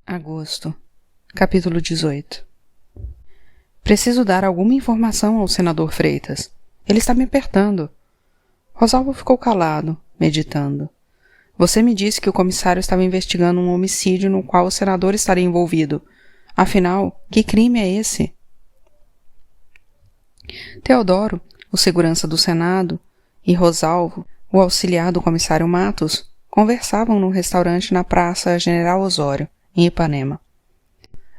Agosto, capítulo 18. Preciso dar alguma informação ao senador Freitas. Ele está me apertando. Rosalvo ficou calado, meditando. Você me disse que o comissário estava investigando um homicídio no qual o senador estaria envolvido. Afinal, que crime é esse? Teodoro, o segurança do Senado, e Rosalvo, o auxiliar do comissário Matos, conversavam num restaurante na Praça General Osório, em Ipanema.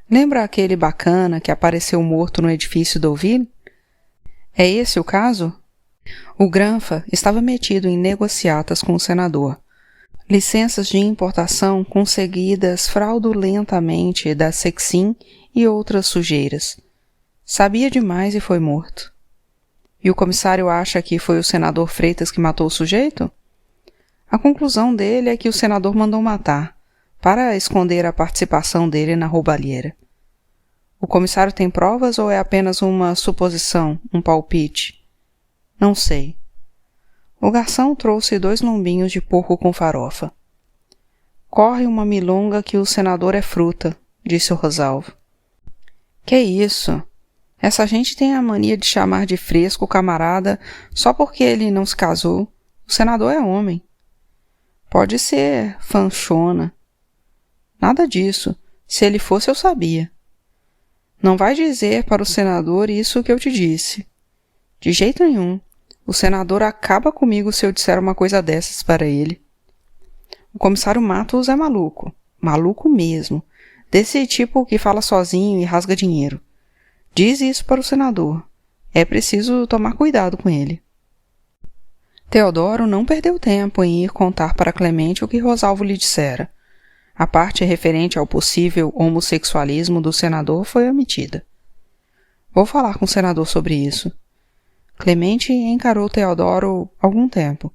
Lembra aquele bacana que apareceu morto no edifício Deauville? É esse o caso? O Granfa estava metido em negociatas com o senador. Licenças de importação conseguidas fraudulentamente da Sexim e outras sujeiras. Sabia demais e foi morto. E o comissário acha que foi o senador Freitas que matou o sujeito? A conclusão dele é que o senador mandou matar, para esconder a participação dele na roubalheira. O comissário tem provas ou é apenas uma suposição, um palpite? Não sei. O garçom trouxe 2 lombinhos de porco com farofa. Corre uma milonga que o senador é fruta, disse o Rosalvo. Que isso? Essa gente tem a mania de chamar de fresco o camarada só porque ele não se casou. O senador é homem. Pode ser fanchona. Nada disso. Se ele fosse, eu sabia. Não vai dizer para o senador isso que eu te disse. De jeito nenhum. O senador acaba comigo se eu disser uma coisa dessas para ele. O comissário Matos é maluco. Maluco mesmo. Desse tipo que fala sozinho e rasga dinheiro. Diz isso para o senador. É preciso tomar cuidado com ele. Teodoro não perdeu tempo em ir contar para Clemente o que Rosalvo lhe dissera. A parte referente ao possível homossexualismo do senador foi omitida. Vou falar com o senador sobre isso. Clemente encarou Teodoro algum tempo,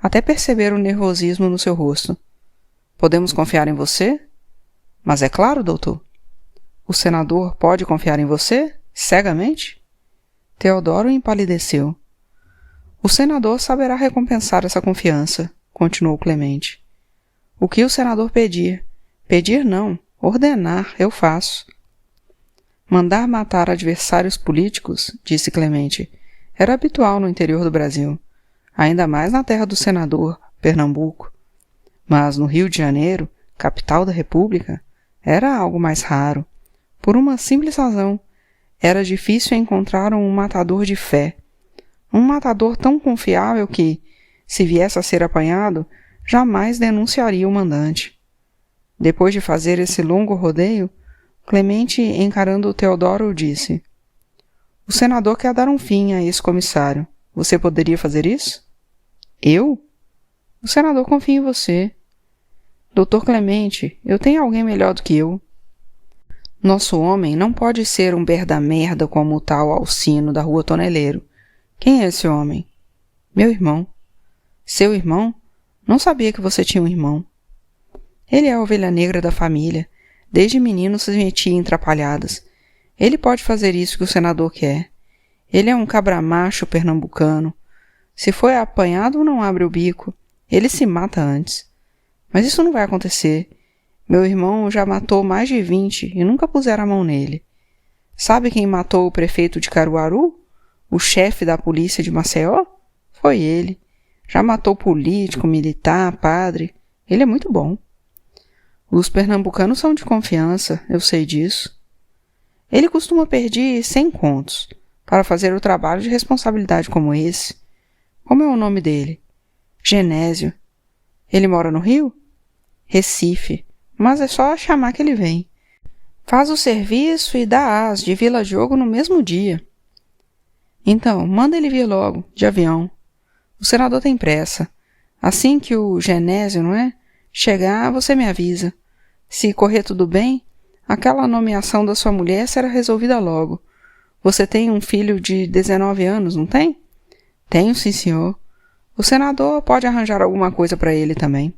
até perceber o nervosismo no seu rosto. Podemos confiar em você? Mas é claro, doutor. O senador pode confiar em você? Cegamente? Teodoro empalideceu. O senador saberá recompensar essa confiança, continuou Clemente. O que o senador pedir? Pedir não, ordenar, eu faço. Mandar matar adversários políticos, disse Clemente, era habitual no interior do Brasil, ainda mais na terra do senador, Pernambuco. Mas no Rio de Janeiro, capital da República, era algo mais raro. Por uma simples razão, era difícil encontrar um matador de fé. Um matador tão confiável que, se viesse a ser apanhado, jamais denunciaria o mandante. Depois de fazer esse longo rodeio, Clemente, encarando Teodoro, disse: O senador quer dar um fim a esse comissário. Você poderia fazer isso? Eu? O senador confia em você. Doutor Clemente, eu tenho alguém melhor do que eu. Nosso homem não pode ser um berda-merda como o tal Alcino da Rua Toneleiro. Quem é esse homem? Meu irmão. Seu irmão? Não sabia que você tinha um irmão. Ele é a ovelha negra da família. Desde menino se metia em trapalhadas. Ele pode fazer isso que o senador quer. Ele é um cabra-macho pernambucano. Se foi apanhado, não abre o bico. Ele se mata antes. Mas isso não vai acontecer. Meu irmão já matou mais de 20 e nunca puseram a mão nele. Sabe quem matou o prefeito de Caruaru? O chefe da polícia de Maceió? Foi ele. Já matou político, militar, padre. Ele é muito bom. Os pernambucanos são de confiança, eu sei disso. Ele costuma pedir 100 contos para fazer o trabalho de responsabilidade como esse. Como é o nome dele? Genésio. Ele mora no Rio? Recife. Mas é só chamar que ele vem. Faz o serviço e dá as de Vila Diogo no mesmo dia. Então, manda ele vir logo, de avião. O senador tem pressa. Assim que o Genésio, não é? Chegar, você me avisa. Se correr tudo bem, aquela nomeação da sua mulher será resolvida logo. Você tem um filho de 19 anos, não tem? Tenho, sim, senhor. O senador pode arranjar alguma coisa para ele também.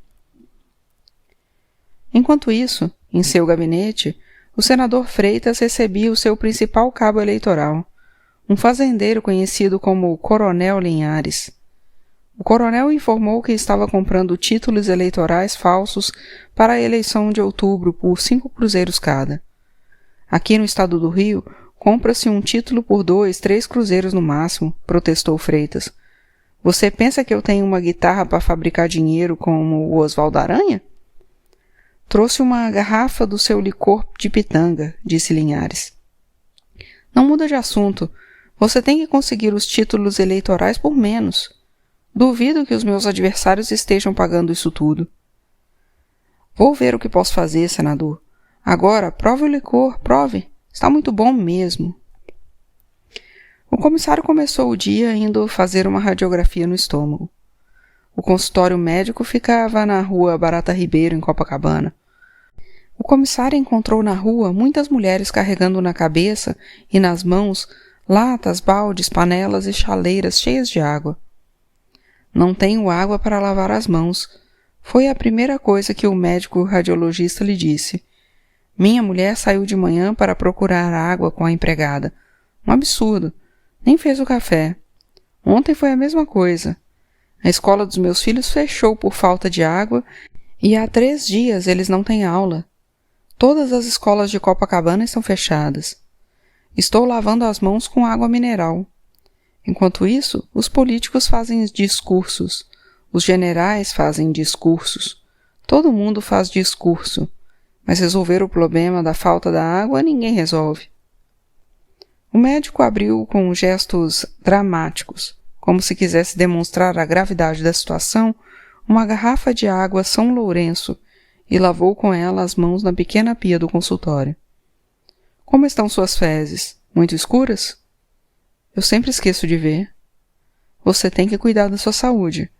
Enquanto isso, em seu gabinete, o senador Freitas recebia o seu principal cabo eleitoral, um fazendeiro conhecido como Coronel Linhares. O coronel informou que estava comprando títulos eleitorais falsos para a eleição de outubro por 5 cruzeiros cada. Aqui no estado do Rio, compra-se um título por 2, 3 cruzeiros no máximo, protestou Freitas. Você pensa que eu tenho uma guitarra para fabricar dinheiro como o Oswaldo Aranha? Trouxe uma garrafa do seu licor de pitanga, disse Linhares. Não muda de assunto. Você tem que conseguir os títulos eleitorais por menos. Duvido que os meus adversários estejam pagando isso tudo. Vou ver o que posso fazer, senador. Agora, prove o licor, prove. Está muito bom mesmo. O comissário começou o dia indo fazer uma radiografia no estômago. O consultório médico ficava na rua Barata Ribeiro, em Copacabana. O comissário encontrou na rua muitas mulheres carregando na cabeça e nas mãos latas, baldes, panelas e chaleiras cheias de água. Não tenho água para lavar as mãos. Foi a primeira coisa que o médico radiologista lhe disse. Minha mulher saiu de manhã para procurar água com a empregada. Um absurdo. Nem fez o café. Ontem foi a mesma coisa. A escola dos meus filhos fechou por falta de água e há 3 dias eles não têm aula. Todas as escolas de Copacabana estão fechadas. Estou lavando as mãos com água mineral. Enquanto isso, os políticos fazem discursos. Os generais fazem discursos. Todo mundo faz discurso. Mas resolver o problema da falta da água ninguém resolve. O médico abriu com gestos dramáticos, como se quisesse demonstrar a gravidade da situação, uma garrafa de água São Lourenço e lavou com ela as mãos na pequena pia do consultório. Como estão suas fezes? Muito escuras? Eu sempre esqueço de ver. Você tem que cuidar da sua saúde.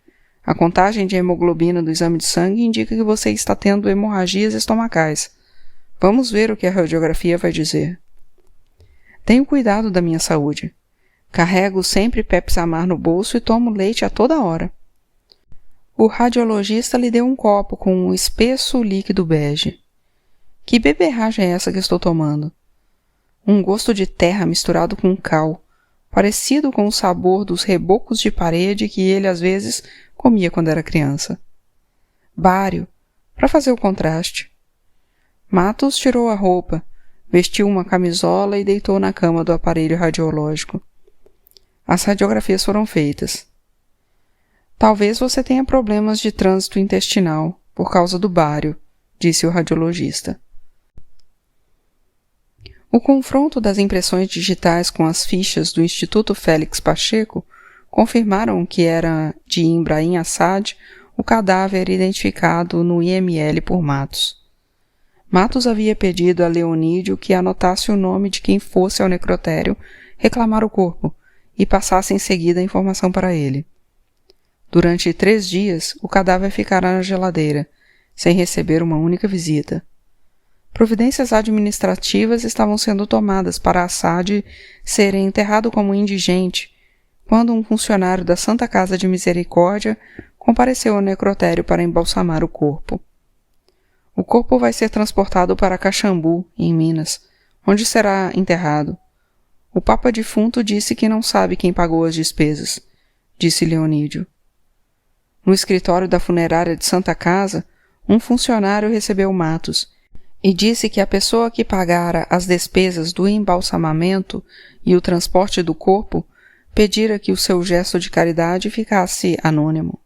A contagem de hemoglobina do exame de sangue indica que você está tendo hemorragias estomacais. Vamos ver o que a radiografia vai dizer. Tenho cuidado da minha saúde. Carrego sempre Pepsamar no bolso e tomo leite a toda hora. O radiologista lhe deu um copo com um espesso líquido bege. Que beberragem é essa que estou tomando? Um gosto de terra misturado com cal, parecido com o sabor dos rebocos de parede que ele às vezes comia quando era criança. Bário, para fazer o contraste. Matos tirou a roupa, vestiu uma camisola e deitou na cama do aparelho radiológico. As radiografias foram feitas. Talvez você tenha problemas de trânsito intestinal, por causa do bário, disse o radiologista. O confronto das impressões digitais com as fichas do Instituto Félix Pacheco confirmaram que era de Ibrahim Assad o cadáver identificado no IML por Matos. Matos havia pedido a Leonídio que anotasse o nome de quem fosse ao necrotério reclamar o corpo e passasse em seguida a informação para ele. Durante 3 dias, o cadáver ficará na geladeira, sem receber uma única visita. Providências administrativas estavam sendo tomadas para Assad ser enterrado como indigente, quando um funcionário da Santa Casa de Misericórdia compareceu ao necrotério para embalsamar o corpo. O corpo vai ser transportado para Caxambu, em Minas, onde será enterrado. O Papa defunto disse que não sabe quem pagou as despesas, disse Leonídio. No escritório da funerária de Santa Casa, um funcionário recebeu Matos e disse que a pessoa que pagara as despesas do embalsamamento e o transporte do corpo pedira que o seu gesto de caridade ficasse anônimo.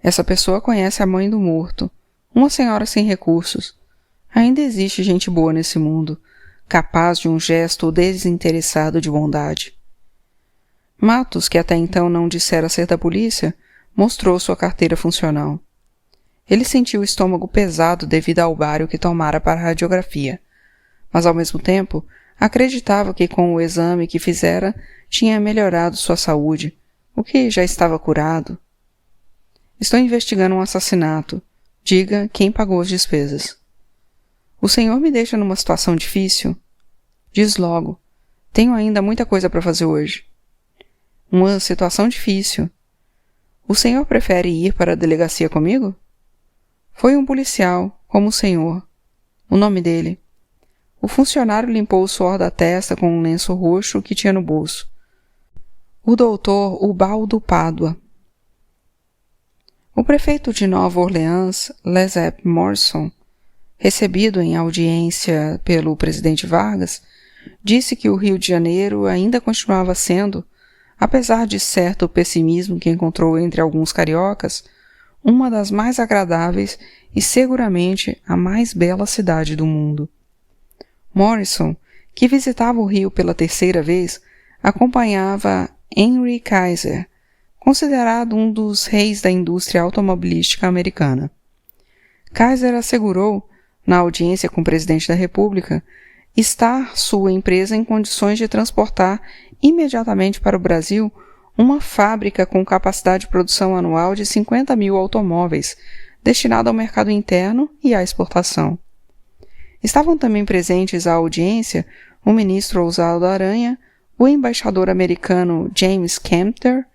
Essa pessoa conhece a mãe do morto, uma senhora sem recursos. Ainda existe gente boa nesse mundo, capaz de um gesto desinteressado de bondade. Matos, que até então não dissera ser da polícia, mostrou sua carteira funcional. Ele sentiu o estômago pesado devido ao bário que tomara para a radiografia, mas ao mesmo tempo acreditava que com o exame que fizera tinha melhorado sua saúde, o que já estava curado. Estou investigando um assassinato. Diga quem pagou as despesas. O senhor me deixa numa situação difícil? Diz logo. Tenho ainda muita coisa para fazer hoje. Uma situação difícil. O senhor prefere ir para a delegacia comigo? Foi um policial, como o senhor. O nome dele. O funcionário limpou o suor da testa com um lenço roxo que tinha no bolso. O doutor Ubaldo Pádua. O prefeito de Nova Orleans, Lezep Morrison, recebido em audiência pelo presidente Vargas, disse que o Rio de Janeiro ainda continuava sendo, apesar de certo pessimismo que encontrou entre alguns cariocas, uma das mais agradáveis e seguramente a mais bela cidade do mundo. Morrison, que visitava o Rio pela terceira vez, acompanhava Henry Kaiser, considerado um dos reis da indústria automobilística americana. Kaiser assegurou, na audiência com o presidente da República, estar sua empresa em condições de transportar imediatamente para o Brasil uma fábrica com capacidade de produção anual de 50 mil automóveis, destinada ao mercado interno e à exportação. Estavam também presentes à audiência o ministro Oswaldo Aranha, o embaixador americano James Kempter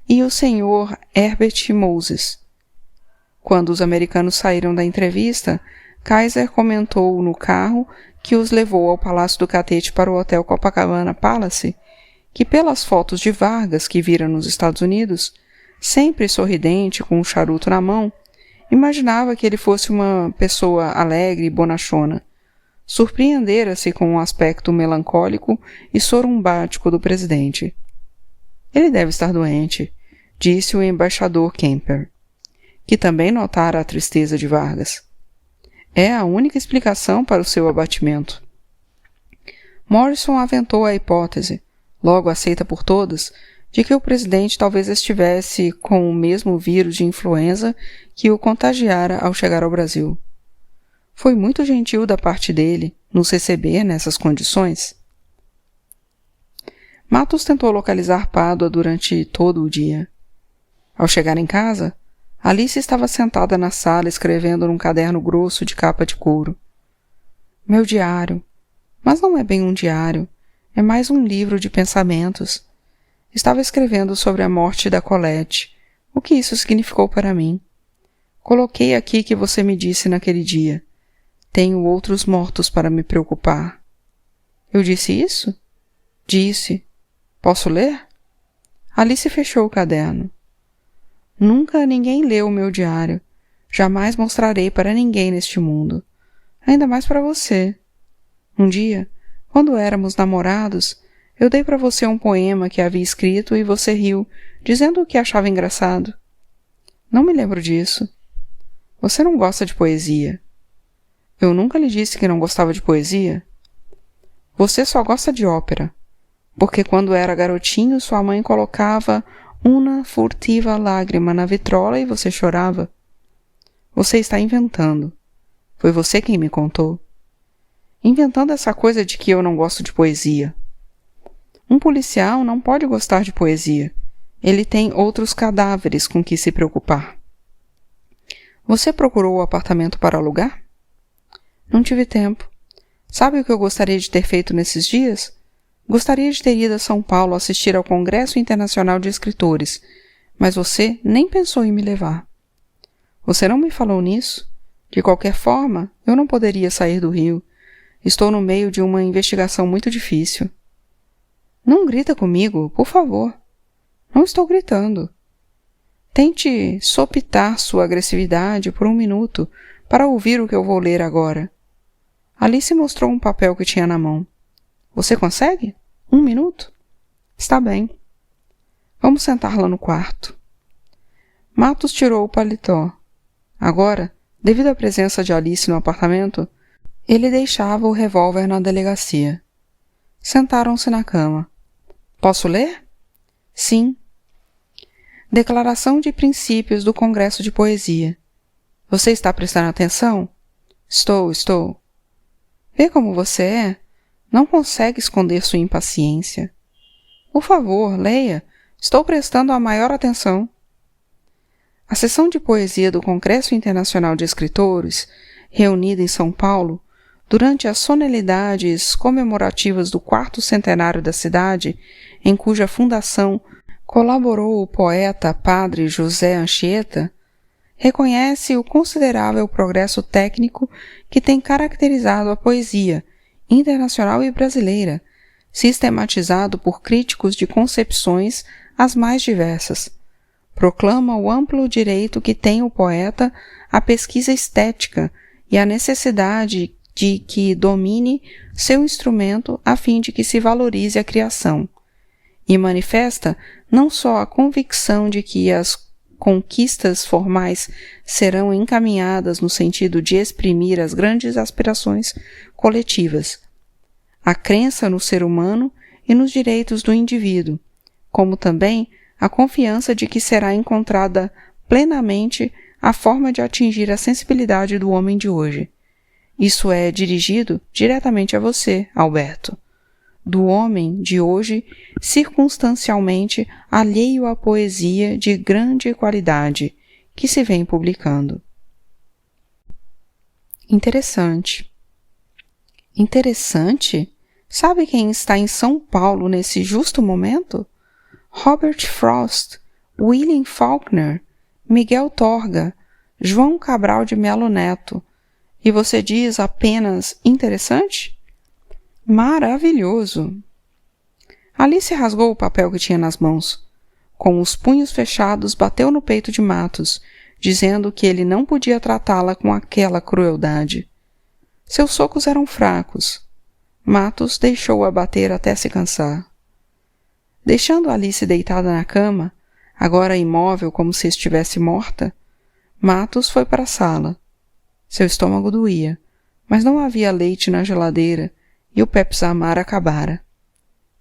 e o senhor Herbert Moses. Quando os americanos saíram da entrevista, Kaiser comentou no carro que os levou ao Palácio do Catete para o Hotel Copacabana Palace, que pelas fotos de Vargas que vira nos Estados Unidos, sempre sorridente com um charuto na mão, imaginava que ele fosse uma pessoa alegre e bonachona. Surpreendera-se com o aspecto melancólico e sorumbático do presidente. Ele deve estar doente, disse o embaixador Kemper, que também notara a tristeza de Vargas. É a única explicação para o seu abatimento. Morrison aventou a hipótese, logo aceita por todos, de que o presidente talvez estivesse com o mesmo vírus de influenza que o contagiara ao chegar ao Brasil. Foi muito gentil da parte dele nos receber nessas condições. Matos tentou localizar Pádua durante todo o dia. Ao chegar em casa, Alice estava sentada na sala escrevendo num caderno grosso de capa de couro. Meu diário. Mas não é bem um diário, é mais um livro de pensamentos. Estava escrevendo sobre a morte da Colette, o que isso significou para mim. Coloquei aqui que você me disse naquele dia. Tenho outros mortos para me preocupar. Eu disse isso? Disse. Posso ler? Alice fechou o caderno. Nunca ninguém leu o meu diário. Jamais mostrarei para ninguém neste mundo. Ainda mais para você. Um dia, quando éramos namorados, eu dei para você um poema que havia escrito e você riu, dizendo que achava engraçado. Não me lembro disso. Você não gosta de poesia. Eu nunca lhe disse que não gostava de poesia. Você só gosta de ópera, porque quando era garotinho sua mãe colocava uma furtiva lágrima na vitrola e você chorava. Você está inventando. Foi você quem me contou. Inventando essa coisa de que eu não gosto de poesia. Um policial não pode gostar de poesia. Ele tem outros cadáveres com que se preocupar. Você procurou o apartamento para alugar? Não tive tempo. Sabe o que eu gostaria de ter feito nesses dias? Gostaria de ter ido a São Paulo assistir ao Congresso Internacional de Escritores, mas você nem pensou em me levar. Você não me falou nisso? De qualquer forma, eu não poderia sair do Rio. Estou no meio de uma investigação muito difícil. Não grita comigo, por favor. Não estou gritando. Tente sopitar sua agressividade por um minuto para ouvir o que eu vou ler agora. Alice mostrou um papel que tinha na mão. Você consegue? 1 minuto? Está bem. Vamos sentar lá no quarto. Matos tirou o paletó. Agora, devido à presença de Alice no apartamento, ele deixava o revólver na delegacia. Sentaram-se na cama. Posso ler? Sim. Declaração de Princípios do Congresso de Poesia. Você está prestando atenção? Estou. Vê como você é? Não consegue esconder sua impaciência. Por favor, leia. Estou prestando a maior atenção. A sessão de poesia do Congresso Internacional de Escritores, reunida em São Paulo, durante as solenidades comemorativas do 4º centenário da cidade, em cuja fundação colaborou o poeta padre José Anchieta, reconhece o considerável progresso técnico que tem caracterizado a poesia, internacional e brasileira, sistematizado por críticos de concepções as mais diversas, proclama o amplo direito que tem o poeta à pesquisa estética e a necessidade de que domine seu instrumento a fim de que se valorize a criação, e manifesta não só a convicção de que as conquistas formais serão encaminhadas no sentido de exprimir as grandes aspirações coletivas, a crença no ser humano e nos direitos do indivíduo, como também a confiança de que será encontrada plenamente a forma de atingir a sensibilidade do homem de hoje. Isso é dirigido diretamente a você, Alberto, do homem de hoje circunstancialmente alheio à poesia de grande qualidade que se vem publicando. Interessante. Interessante? Sabe quem está em São Paulo nesse justo momento? Robert Frost, William Faulkner, Miguel Torga, João Cabral de Melo Neto. E você diz apenas interessante? Maravilhoso! Alice rasgou o papel que tinha nas mãos. Com os punhos fechados, bateu no peito de Matos, dizendo que ele não podia tratá-la com aquela crueldade. Seus socos eram fracos. Matos deixou-a bater até se cansar. Deixando Alice deitada na cama, agora imóvel como se estivesse morta, Matos foi para a sala. Seu estômago doía, mas não havia leite na geladeira e o Pepsi Amar acabara.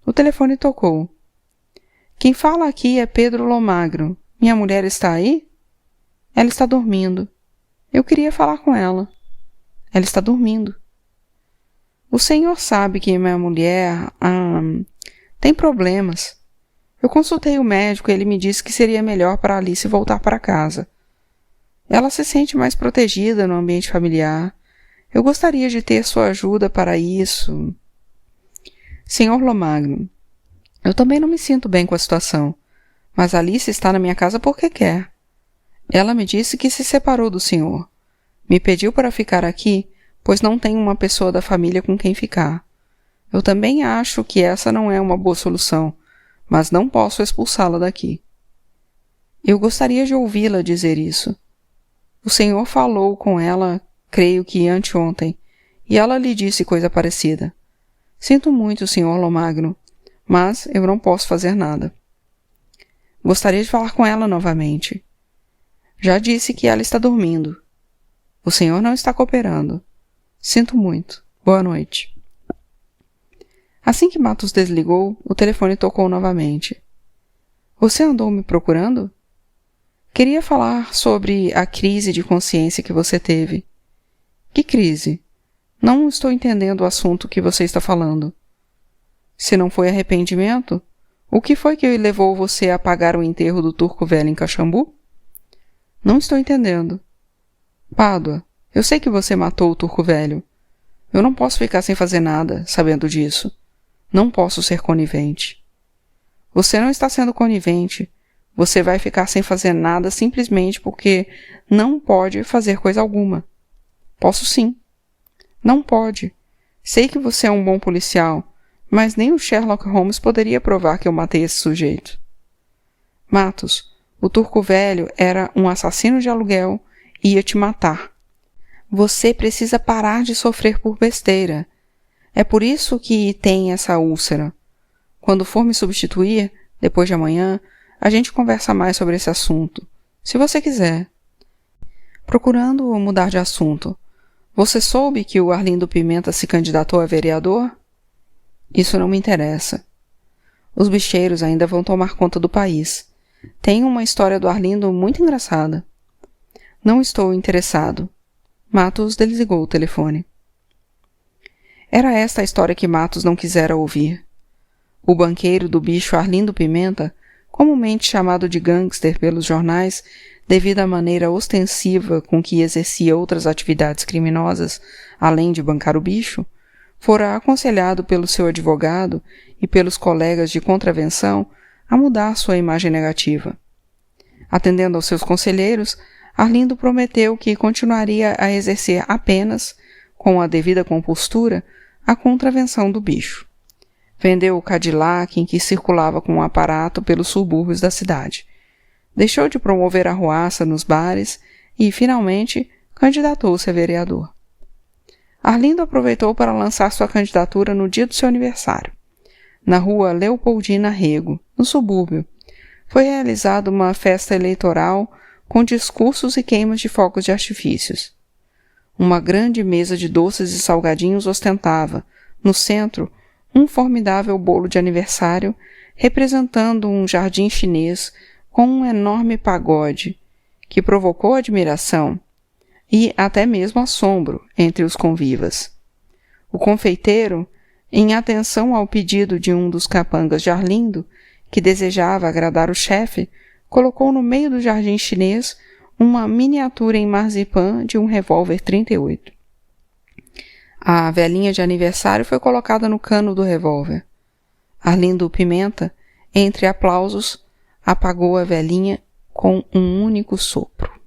O telefone tocou. Quem fala aqui é Pedro Lomagro. Minha mulher está aí? Ela está dormindo. Eu queria falar com ela. Ela está dormindo. O senhor sabe que minha mulher tem problemas. Eu consultei o médico e ele me disse que seria melhor para Alice voltar para casa. Ela se sente mais protegida no ambiente familiar. Eu gostaria de ter sua ajuda para isso. Senhor Lomagno, eu também não me sinto bem com a situação, mas Alice está na minha casa porque quer. Ela me disse que se separou do senhor. Me pediu para ficar aqui, pois não tem uma pessoa da família com quem ficar. Eu também acho que essa não é uma boa solução, mas não posso expulsá-la daqui. Eu gostaria de ouvi-la dizer isso. O senhor falou com ela, creio que anteontem, e ela lhe disse coisa parecida. Sinto muito, senhor Lomagno, mas eu não posso fazer nada. Gostaria de falar com ela novamente. Já disse que ela está dormindo. O senhor não está cooperando. Sinto muito. Boa noite. Assim que Matos desligou, o telefone tocou novamente. Você andou me procurando? Queria falar sobre a crise de consciência que você teve. Que crise? Não estou entendendo o assunto que você está falando. Se não foi arrependimento, o que foi que levou você a pagar o enterro do Turco Velho em Caxambu? Não estou entendendo. Pádua, eu sei que você matou o Turco Velho. Eu não posso ficar sem fazer nada, sabendo disso. Não posso ser conivente. Você não está sendo conivente. Você vai ficar sem fazer nada simplesmente porque não pode fazer coisa alguma. Posso sim. Não pode. Sei que você é um bom policial, mas nem o Sherlock Holmes poderia provar que eu matei esse sujeito. Matos, o Turco Velho era um assassino de aluguel e ia te matar. Você precisa parar de sofrer por besteira. É por isso que tem essa úlcera. Quando for me substituir, depois de amanhã, a gente conversa mais sobre esse assunto, se você quiser. Procurando mudar de assunto, você soube que o Arlindo Pimenta se candidatou a vereador? Isso não me interessa. Os bicheiros ainda vão tomar conta do país. Tem uma história do Arlindo muito engraçada. Não estou interessado. Matos desligou o telefone. Era esta a história que Matos não quisera ouvir. O banqueiro do bicho Arlindo Pimenta, comumente chamado de gangster pelos jornais, devido à maneira ostensiva com que exercia outras atividades criminosas, além de bancar o bicho, fora aconselhado pelo seu advogado e pelos colegas de contravenção a mudar sua imagem negativa. Atendendo aos seus conselheiros, Arlindo prometeu que continuaria a exercer apenas, com a devida compostura, a contravenção do bicho. Vendeu o Cadillac em que circulava com um aparato pelos subúrbios da cidade. Deixou de promover arruaça nos bares e, finalmente, candidatou-se a vereador. Arlindo aproveitou para lançar sua candidatura no dia do seu aniversário. Na rua Leopoldina Rego, no subúrbio, foi realizada uma festa eleitoral com discursos e queimas de fogos de artifícios. Uma grande mesa de doces e salgadinhos ostentava, no centro, um formidável bolo de aniversário representando um jardim chinês com um enorme pagode, que provocou admiração e até mesmo assombro entre os convivas. O confeiteiro, em atenção ao pedido de um dos capangas de Arlindo, que desejava agradar o chefe, colocou no meio do jardim chinês uma miniatura em marzipan de um revólver 38. A velinha de aniversário foi colocada no cano do revólver. Arlindo Pimenta, entre aplausos, apagou a velinha com um único sopro.